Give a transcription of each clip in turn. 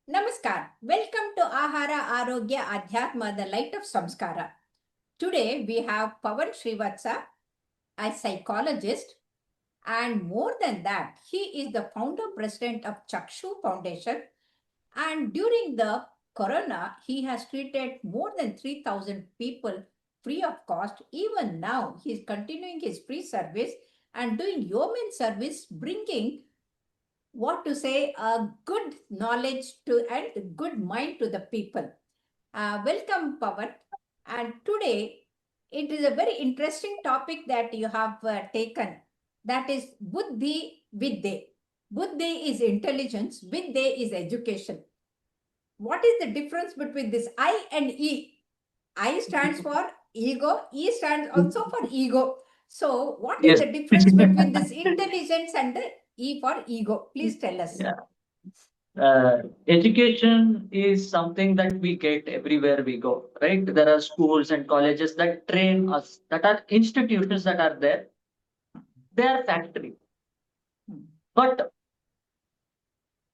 Namaskar. Welcome to Ahara Arogya Adhyatma, the light of Samskara. Today we have Pawan Srivatsa, a psychologist, and more than that, he is the founder president of Chakshu Foundation. And during the corona, he has treated more than 3,000 people free of cost. Even now, he is continuing his free service and doing yeoman service, bringing what to say, a good knowledge to and good mind to the people. Welcome, Pawan. And today it is a very interesting topic that you have taken. That is Buddhi Vidde. Buddhi is intelligence, Vidde is education. What is the difference between this I and E? I stands for ego, E stands also for ego. So, what is Yes. the difference between this intelligence and the E for ego? Please tell us. Yeah. Education is something that we get everywhere we go, right? There are schools and colleges that train us, that are institutions that are there. They are factory. But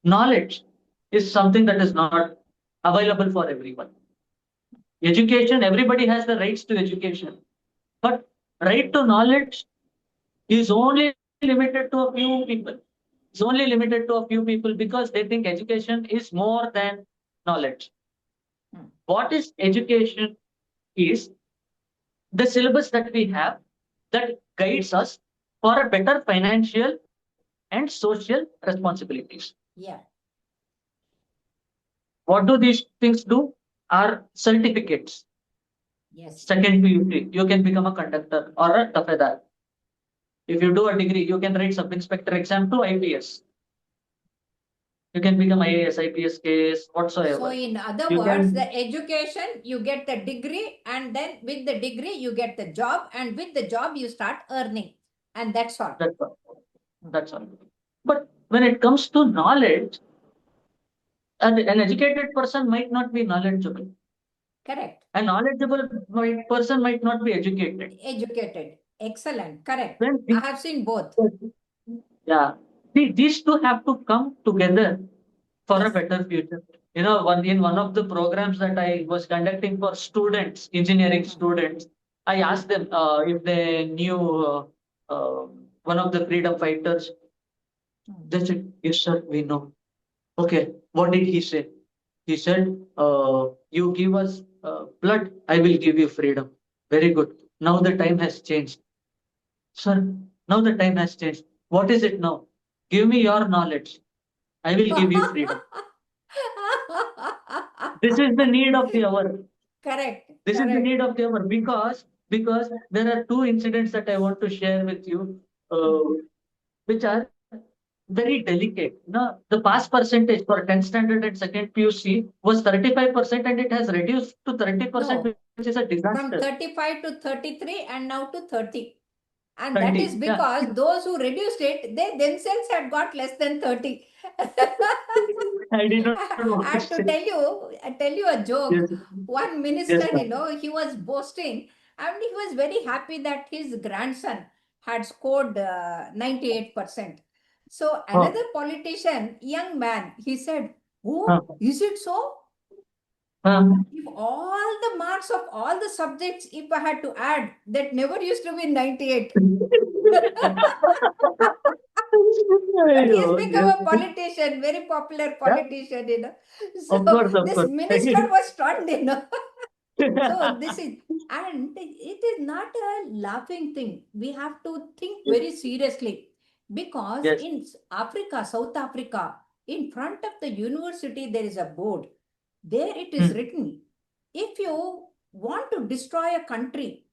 knowledge is something that is not available for everyone. Education, everybody has the rights to education. But right to knowledge is only limited to a few people. It's only limited to a few people because they think education is more than knowledge. What is education is the syllabus that we have that guides us for a better financial and social responsibilities. Yeah. What do these things do? Are certificates. Yes. Second PUC, you can become a conductor or a tafedar. If you do a degree, you can write sub-inspector exam to IPS. You can become IAS, IPS, KS, whatsoever. So, in other You words, can, the education, you get the degree, and then with the degree, you get the job, and with the job, you start earning. And that's all. that's all. That's all. But when it comes to knowledge, an educated person might not be knowledgeable. Correct. A knowledgeable person might not be educated. Educated. Excellent. Correct. When I have seen both. yeah, these two have to come together for a Yes. better future. You know, in one of the programs that I was conducting for students, engineering students, I asked them if they knew one of the freedom fighters. They said, "Yes, sir, we know." Okay, what did he say? He said, "You give us blood, I will give you freedom." Very good. Now the time has changed. Sir, now the time has changed. What is it now? Give me your knowledge. I will give you freedom. This is the need of the hour. Correct. This is the Correct. need of the hour because there are two incidents that I want to share with you, which are very delicate. No, the pass percentage for 10th standard and second PUC was 35% and it has reduced to 30%, No, which is a from disaster. 35 to 33 and now to 30. And that 30. is Yeah. because those who reduced it, they themselves had got less than 30. I did not want to And to say. tell you a joke, Yes. one Yes, minister, sir. he was boasting and he was very happy that his grandson had scored 98%. So Huh. another politician, young man, he said, Huh. "Oh, is it so? Huh. If all the marks of all the subjects, if I had to add, that never used to be 98." But he has Aiyo, become yes. a politician, very popular Yeah, politician. of So course, of this course. minister was stunned. So this is, and it is not a laughing thing. We have to think Yes, very seriously because yes. in Africa, South Africa, in front of the university, there is a board. There it is Hmm. written, if you want to destroy a country,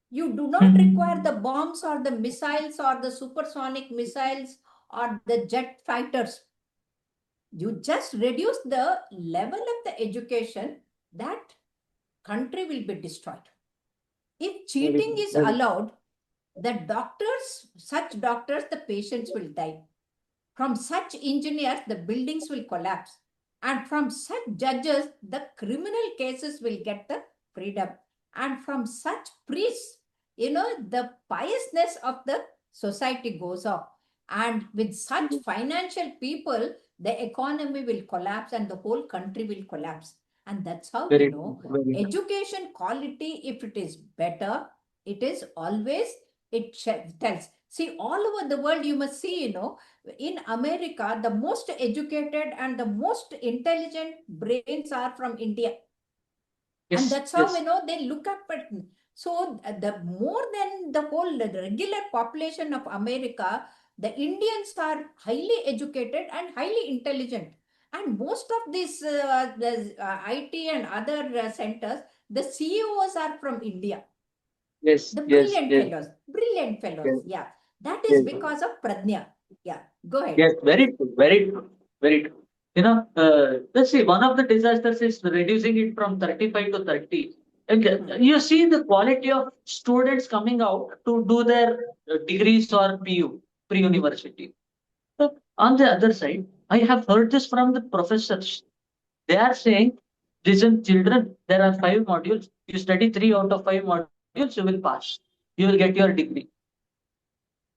you do not require the Hmm. bombs or the missiles or the supersonic missiles or the jet fighters. You just reduce the level of the education, that country will be destroyed. If Very cheating good. is Very allowed, the doctors, such doctors, the patients will die. From such engineers, the buildings will collapse. And from such judges, the criminal cases will get the freedom. And from such priests, the piousness of the society goes off. And with such financial people, the economy will collapse and the whole country will collapse. And that's how we Very know true. Very true. education quality, if it is better, it is always, tells. See, all over the world, you must see, in America, the most educated and the most intelligent brains are from India. And Yes, that's how yes, they look up at. So the more than the whole the regular population of America, the Indians are highly educated and highly intelligent. And most of these IT and other centers, the CEOs are from India. yes, The yes, brilliant yes, fellows, brilliant fellows. yes, Yeah, that is yes. because of Pradnya. Yeah, go ahead. Yes, very true, very true, very true. Let's see, one of the disasters is reducing it from 35 to 30. Okay. You see the quality of students coming out to do their degrees or PU, pre-university. But on the other side, I have heard this from the professors. They are saying, listen, children, there are 5 modules. You study 3 out of 5 modules, you will pass. You will get your degree.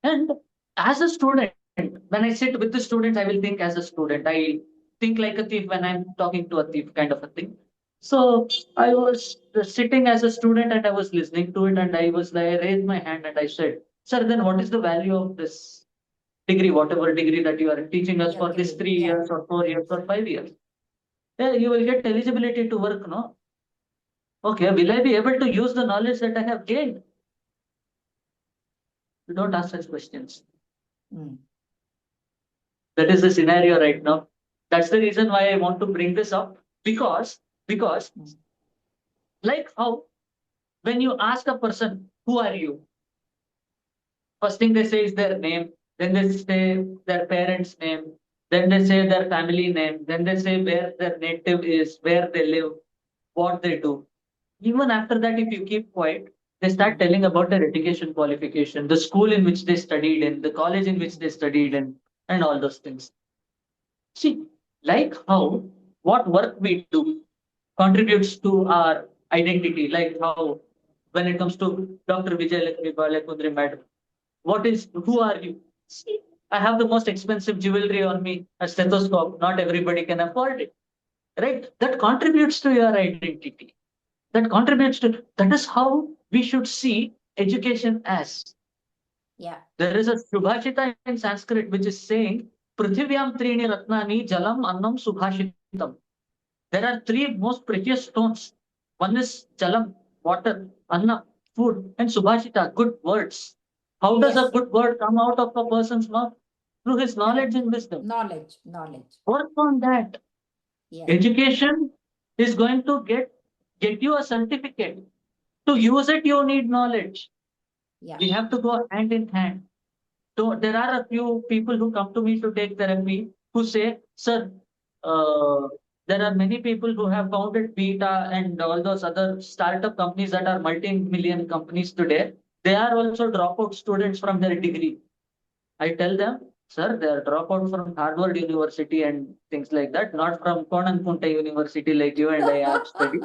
And as a student, when I sit with the students, I will think as a student. I think like a thief when I'm talking to a thief, kind of a thing. So I was sitting as a student and I was listening to it, and I raised my hand and I said, sir, then what is the value of this degree, whatever degree that you are teaching us You're for this giving. 3 years or 4 years or 5 years? Yeah, you will get eligibility to work, no? Okay, will I be able to use the knowledge that I have gained? You don't ask such questions. Mm. That is the scenario right now. That's the reason why I want to bring this up, because like how when you ask a person, who are you? First thing they say is their name, then they say their parents' name, then they say their family name, then they say where their native is, where they live, what they do. Even after that, if you keep quiet, they start telling about their education qualification, the school in which they studied in, the college in which they studied in, and all those things. See, like how what work we do contributes to our identity, like how when it comes to Dr. Vijayalakshmi Balakundri madam, who are you? See, I have the most expensive jewelry on me, a stethoscope. Not everybody can afford it, right? That contributes to your identity. That is how we should see education as. Yeah. There is a Subhashita in Sanskrit which is saying, Prithvivyam Trini Ratnani Jalam Annam Subhashitam. There are 3 most precious stones. One is Jalam, water, Anna, food, and Subhashita, good words. How does a Yes. good word come out of a person's mouth? Through his knowledge Correct. and wisdom. Knowledge. Work on that. Yes. Education is going to get you a certificate. To use it, you need knowledge. Yeah. We have to go hand in hand. So there are a few people who come to me to take therapy who say, sir, uh, there are many people who have founded Beta and all those other startup companies that are multi-million companies today. They are also dropout students from their degree. I tell them, sir, they are dropout from Harvard University and things like that, not from Conan Kunta University like you and I have studied.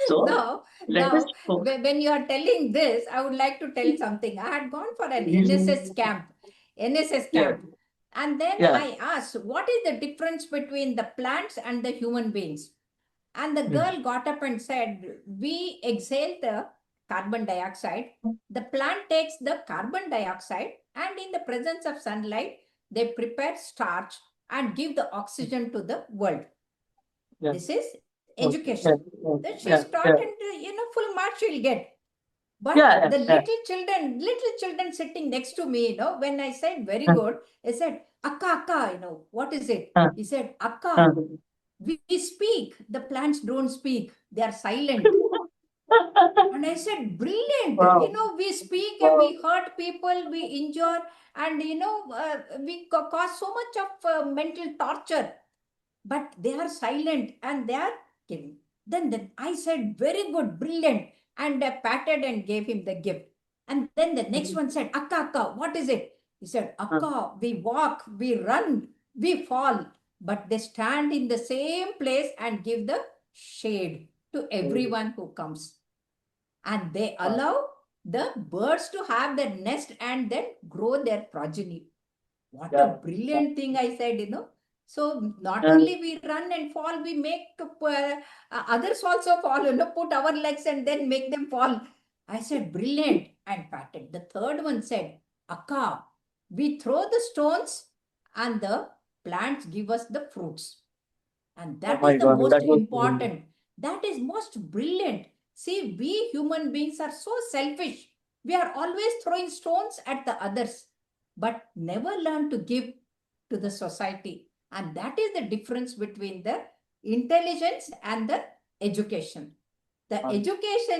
So No, let us focus. when you are telling this, I would like to tell something. I had gone for an NSS Yeah, camp, and then yeah. I asked, what is the difference between the plants and the human beings? And the Hmm. girl got up and said, we exhale the carbon dioxide. The plant takes the carbon dioxide, and in the presence of sunlight, they prepare starch and give the oxygen to the world. Yeah. This is Okay. Yeah, education. yeah, Then yeah, she's taught, yeah, and full mark she'll get. But yeah, the yeah, little children sitting next to me, when I said very yeah. good, he said, Akka, what is it? Uh, He said, uh, Akka, we speak. The plants don't speak. They are silent. And I said, brilliant. wow, We speak and wow, we hurt people, we injure, and, we cause so much of mental torture. But they are silent and they are giving. Then I said, very good, brilliant. And I patted and gave him the gift. And then the next one said, Akka, what is it? He said, uh, Akka, we walk, we run, we fall, but they stand in the same place and give the shade to everyone who comes. And they wow, allow the birds to have their nest and then grow their progeny. What Yeah. a brilliant thing, I said, So not Yeah. only we run and fall, we make others also fall, put our legs and then make them fall. I said, brilliant, and patted. The third one said, Akka, we throw the stones and the plants give us the fruits. And Oh that my is the God, most that was important. That is most brilliant. See, we human beings are so selfish. We are always throwing stones at the others, but never learn to give to the society. And that is the difference between the intelligence and the education. The education,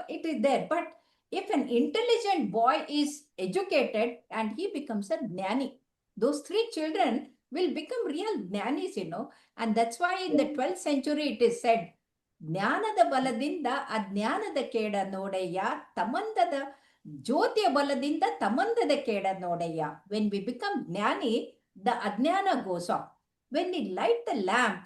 it is there. But if an intelligent boy is educated and he becomes a jnani, those three children will become real jnanis. And that's why in the 12th century it is said, ಜ್ಞಾನದ ಬಲದಿಂದ ಅಜ್ಞಾನದ ಕೇಡ ನೋಡಯ್ಯ ತಮಂದದ ಜ್ಯೋತಿಯ ಬಲದಿಂದ ತಮಂದದ ಕೇಡ ನೋಡಯ್ಯ. When we become jnani, the ajnana goes off. When we light the lamp,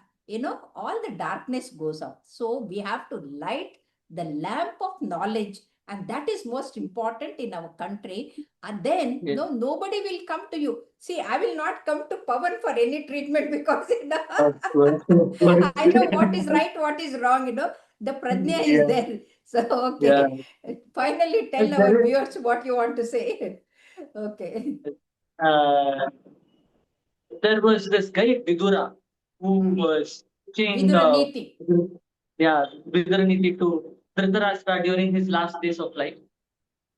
all the darkness goes off. So we have to light the lamp of knowledge, and that is most important in our country. And then Yes. nobody will come to you. See, I will not come to Pawan for any treatment because I know what is right, what is wrong. The prajna is Yeah. there. So okay, finally tell And our there is, viewers what you want to say. Okay. uh, there was this guy Vidura who was teaching Vidura Niti. yeah, Viduraniti to Dhritarashtra during his last days of life.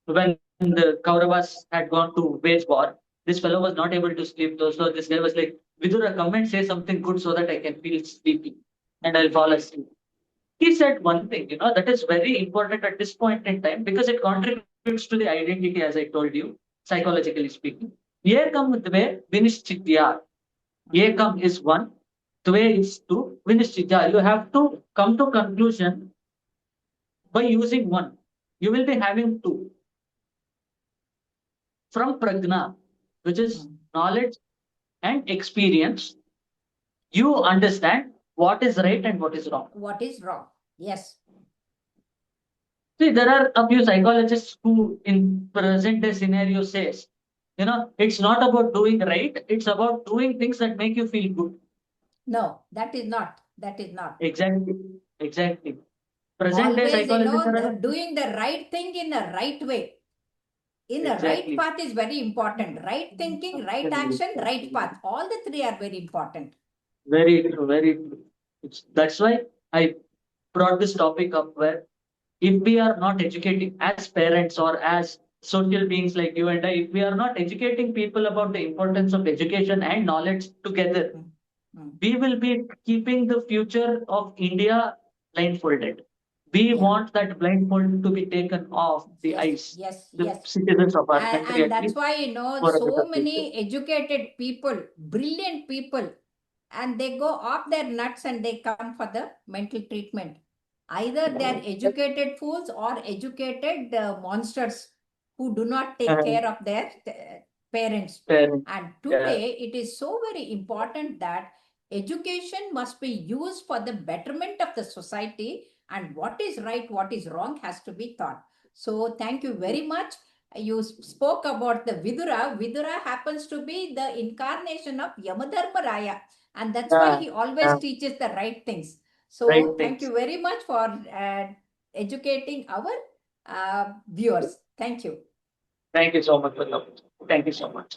When the Kauravas had gone to wage war, this fellow was not able to sleep though. So this guy was like, Vidura, come and say something good so that I can feel sleepy and I'll fall asleep. He said one thing, that is very important at this point in time because it contributes to the identity, as I told you, psychologically speaking. Ekam dve vinishchitya. Ekam is one, dve is two, vinishchitya. You have to come to conclusion by using one. You will be having two. From prajna, which is knowledge and experience, you understand what is right and what is wrong. What is wrong? Yes. See, there are a few psychologists who, in present day scenario, says, it's not about doing right; it's about doing things that make you feel good. No, that is not. That is not. Exactly, exactly. Present day Always, psychologists are doing the right thing in the right way. In a right exactly. path is very important. Right thinking, right action, right path. All the three are very important. Very true, very true. That's why I brought this topic up where if we are not educating as parents or as social beings like you and I, if we are not educating people about the importance of education and knowledge together, we will be keeping the future of India blindfolded. We want that blindfold to be taken off the eyes, Yes, the yes. citizens of our country, And at that's least why, for a so better many future. educated people, brilliant people, and they go off their nuts and they come for the mental treatment. Either they are educated fools or educated monsters who do not take care of their parents. Parents. And Yeah. today, it is so very important that education must be used for the betterment of the society, and what is right, what is wrong has to be taught. So, thank you very much. You spoke about the Vidura. Vidura happens to be the incarnation of Yamadharma Raya, and that's why he always teaches the right things. So, Right thank things. you very much for educating our viewers. Thank you. Thank you so much for the Thank you so much.